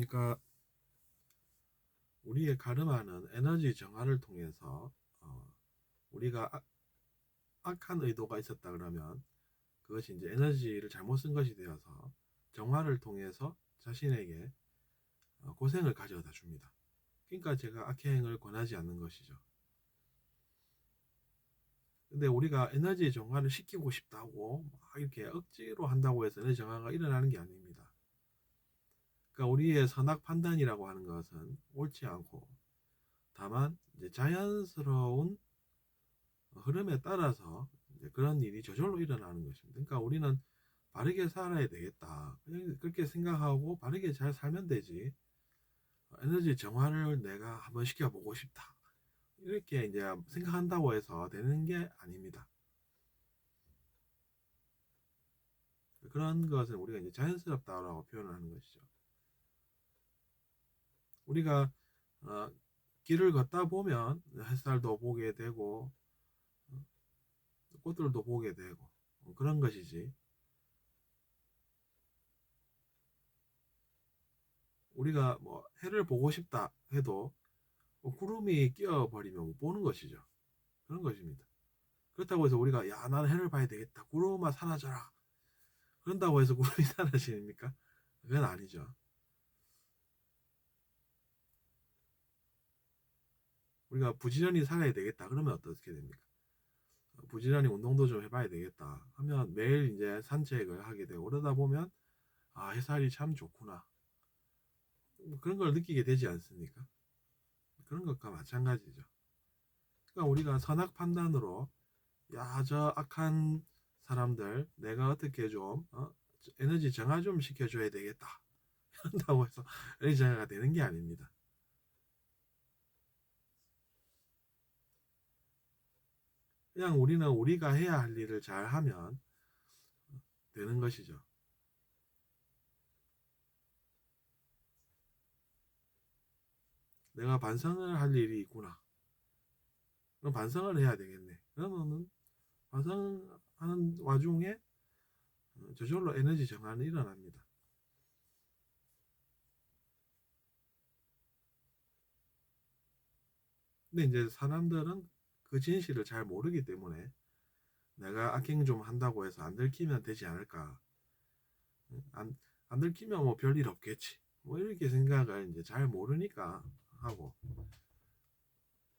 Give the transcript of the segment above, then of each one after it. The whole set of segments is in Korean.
그러니까 우리의 가름하는 에너지 정화를 통해서 우리가 악한 의도가 있었다 그러면 그것이 이제 에너지를 잘못 쓴 것이 되어서 정화를 통해서 자신에게 고생을 가져다 줍니다. 그러니까 제가 악행을 권하지 않는 것이죠. 근데 우리가 에너지 정화를 시키고 싶다고 막 이렇게 억지로 한다고 해서 에너지 정화가 일어나는 게 아닙니다. 그러니까 우리의 선악 판단이라고 하는 것은 옳지 않고 다만 이제 자연스러운 흐름에 따라서 이제 그런 일이 저절로 일어나는 것입니다. 그러니까 우리는 바르게 살아야 되겠다. 그냥 그렇게 생각하고 바르게 잘 살면 되지. 에너지 정화를 내가 한번 시켜보고 싶다. 이렇게 이제 생각한다고 해서 되는 게 아닙니다. 그런 것은 우리가 이제 자연스럽다라고 표현을 하는 것이죠. 우리가 어, 길을 걷다 보면 햇살도 보게 되고 꽃들도 보게 되고 그런 것이지. 우리가 뭐 해를 보고 싶다 해도 구름이 끼어버리면 못 보는 것이죠. 그런 것입니다. 그렇다고 해서 우리가 야 나는 해를 봐야 되겠다. 구름아 사라져라. 그런다고 해서 구름이 사라집니까? 그건 아니죠. 우리가 부지런히 살아야 되겠다. 그러면 어떻게 됩니까? 부지런히 운동도 좀 해봐야 되겠다. 하면 매일 이제 산책을 하게 되고 그러다 보면 아 햇살이 참 좋구나. 뭐 그런 걸 느끼게 되지 않습니까? 그런 것과 마찬가지죠. 그러니까 우리가 선악 판단으로 야 저 악한 사람들 내가 어떻게 좀 에너지 정화 좀 시켜줘야 되겠다. 한다고 해서 에너지 정화가 되는 게 아닙니다. 그냥 우리는 우리가 해야 할 일을 잘 하면 되는 것이죠. 내가 반성을 할 일이 있구나. 그럼 반성을 해야 되겠네. 그러면은 반성하는 와중에 저절로 에너지 정화는 일어납니다. 근데 이제 사람들은 그 진실을 잘 모르기 때문에 내가 악행 좀 한다고 해서 안 들키면 되지 않을까. 안, 안 들키면 뭐 별일 없겠지. 뭐 이렇게 생각을 이제 잘 모르니까 하고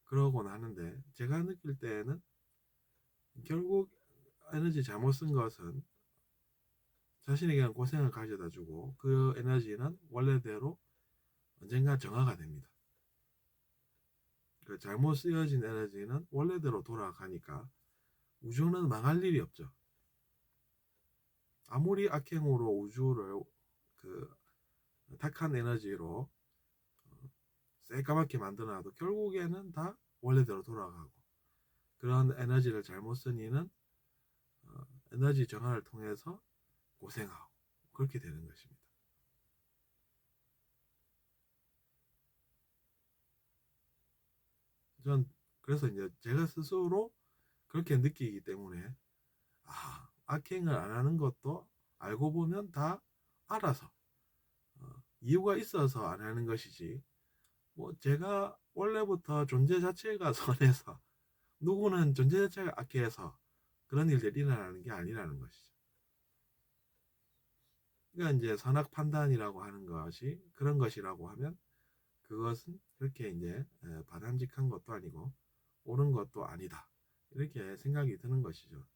그러곤 하는데 제가 느낄 때는 결국 에너지 잘못 쓴 것은 자신에게 고생을 가져다 주고 그 에너지는 원래대로 언젠가 정화가 됩니다. 그 잘못 쓰여진 에너지는 원래대로 돌아가니까 우주는 망할 일이 없죠. 아무리 악행으로 우주를 그 탁한 에너지로 새까맣게 만들어놔도 결국에는 다 원래대로 돌아가고 그런 에너지를 잘못 쓰니는 에너지 정화를 통해서 고생하고 그렇게 되는 것입니다. 전 그래서 이제 제가 스스로 그렇게 느끼기 때문에 악행을 안 하는 것도 알고 보면 다 알아서 이유가 있어서 안 하는 것이지 뭐 제가 원래부터 존재 자체가 선해서 누구는 존재 자체가 악해서 그런 일들이 일어나는 게 아니라는 것이죠. 그러니까 이제 선악 판단이라고 하는 것이 그런 것이라고 하면 그것은 그렇게 이제 바람직한 것도 아니고 옳은 것도 아니다. 이렇게 생각이 드는 것이죠.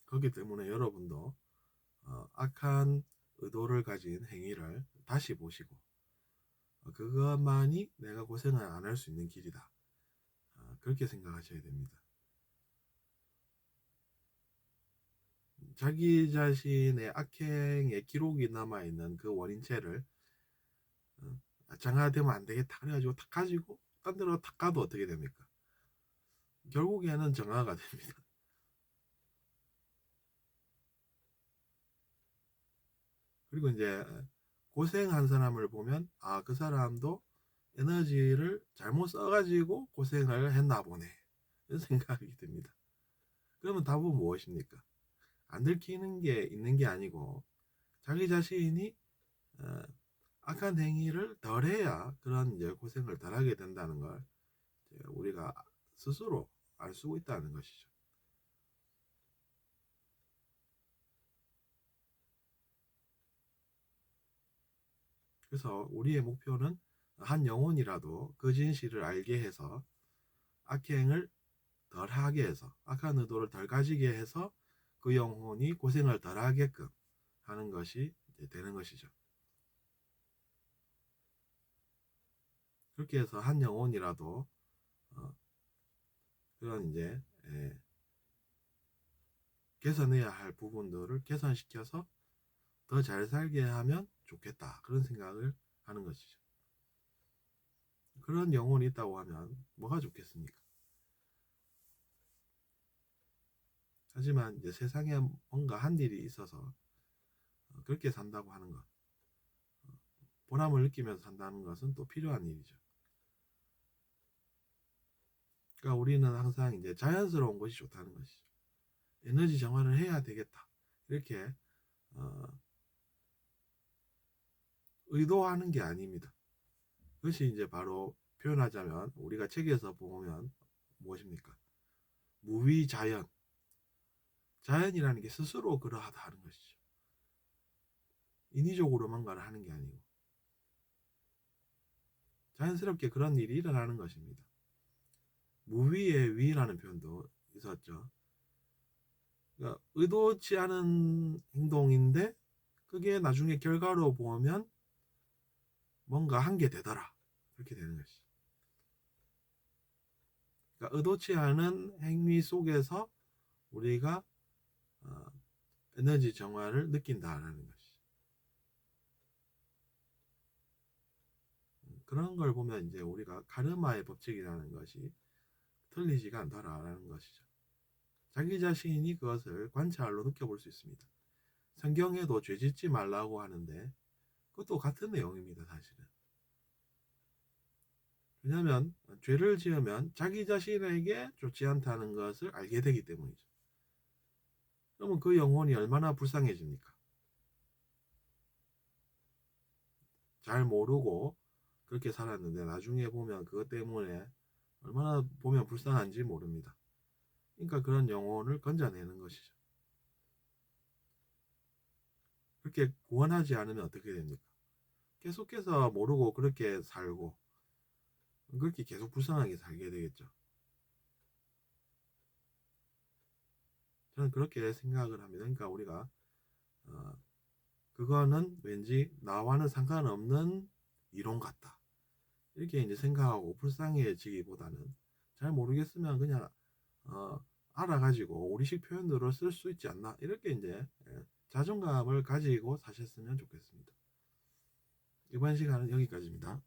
그렇기 때문에 여러분도 악한 의도를 가진 행위를 다시 보시고 그것만이 내가 고생을 안 할 수 있는 길이다. 그렇게 생각하셔야 됩니다. 자기 자신의 악행의 기록이 남아있는 그 원인체를 정화되면 안 되겠다. 그래가지고 탁 가지고 딴 데로 탁 가도 어떻게 됩니까? 결국에는 정화가 됩니다. 그리고 이제 고생한 사람을 보면 그 사람도 에너지를 잘못 써가지고 고생을 했나 보네. 이런 생각이 듭니다. 그러면 답은 무엇입니까? 안 들키는 게 있는 게 아니고 자기 자신이 어, 악한 행위를 덜 해야 그런 이제 고생을 덜 하게 된다는 걸 이제 우리가 스스로 알 수 있다는 것이죠. 그래서 우리의 목표는 한 영혼이라도 그 진실을 알게 해서 악행을 덜 하게 해서 악한 의도를 덜 가지게 해서 그 영혼이 고생을 덜 하게끔 하는 것이 이제 되는 것이죠. 그렇게 해서 한 영혼이라도 그런 이제 개선해야 할 부분들을 개선시켜서 더 잘 살게 하면 좋겠다. 그런 생각을 하는 것이죠. 그런 영혼이 있다고 하면 뭐가 좋겠습니까? 하지만 이제 세상에 뭔가 한 일이 있어서 그렇게 산다고 하는 것, 보람을 느끼면서 산다는 것은 또 필요한 일이죠. 그러니까 우리는 항상 이제 자연스러운 것이 좋다는 것이죠. 에너지 정화를 해야 되겠다. 이렇게 의도하는 게 아닙니다. 그것이 이제 바로 표현하자면 우리가 책에서 보면 무엇입니까? 무위자연. 자연이라는 게 스스로 그러하다는 것이죠. 인위적으로 뭔가를 하는 게 아니고 자연스럽게 그런 일이 일어나는 것입니다. 무위의 위라는 표현도 있었죠. 그러니까 의도치 않은 행동인데 그게 나중에 결과로 보면 뭔가 한 게 되더라. 그렇게 되는 것이죠. 그러니까 의도치 않은 행위 속에서 우리가 어, 에너지 정화를 느낀다라는 것이. 그런 걸 보면 이제 우리가 카르마의 법칙이라는 것이 틀리지가 않다라는 것이죠. 자기 자신이 그것을 관찰로 느껴볼 수 있습니다. 성경에도 죄 짓지 말라고 하는데 그것도 같은 내용입니다, 사실은. 왜냐하면 죄를 지으면 자기 자신에게 좋지 않다는 것을 알게 되기 때문이죠. 그러면 그 영혼이 얼마나 불쌍해집니까? 잘 모르고 그렇게 살았는데 나중에 보면 그것 때문에 얼마나 보면 불쌍한지 모릅니다. 그러니까 그런 영혼을 건져내는 것이죠. 그렇게 구원하지 않으면 어떻게 됩니까? 계속해서 모르고 그렇게 살고 그렇게 계속 불쌍하게 살게 되겠죠. 저는 그렇게 생각을 합니다. 그러니까 우리가 어, 그거는 왠지 나와는 상관없는 이론 같다. 이렇게 이제 생각하고 불쌍해지기보다는 잘 모르겠으면 그냥 어, 알아가지고 우리식 표현으로 쓸 수 있지 않나 이렇게 이제 자존감을 가지고 사셨으면 좋겠습니다. 이번 시간은 여기까지입니다.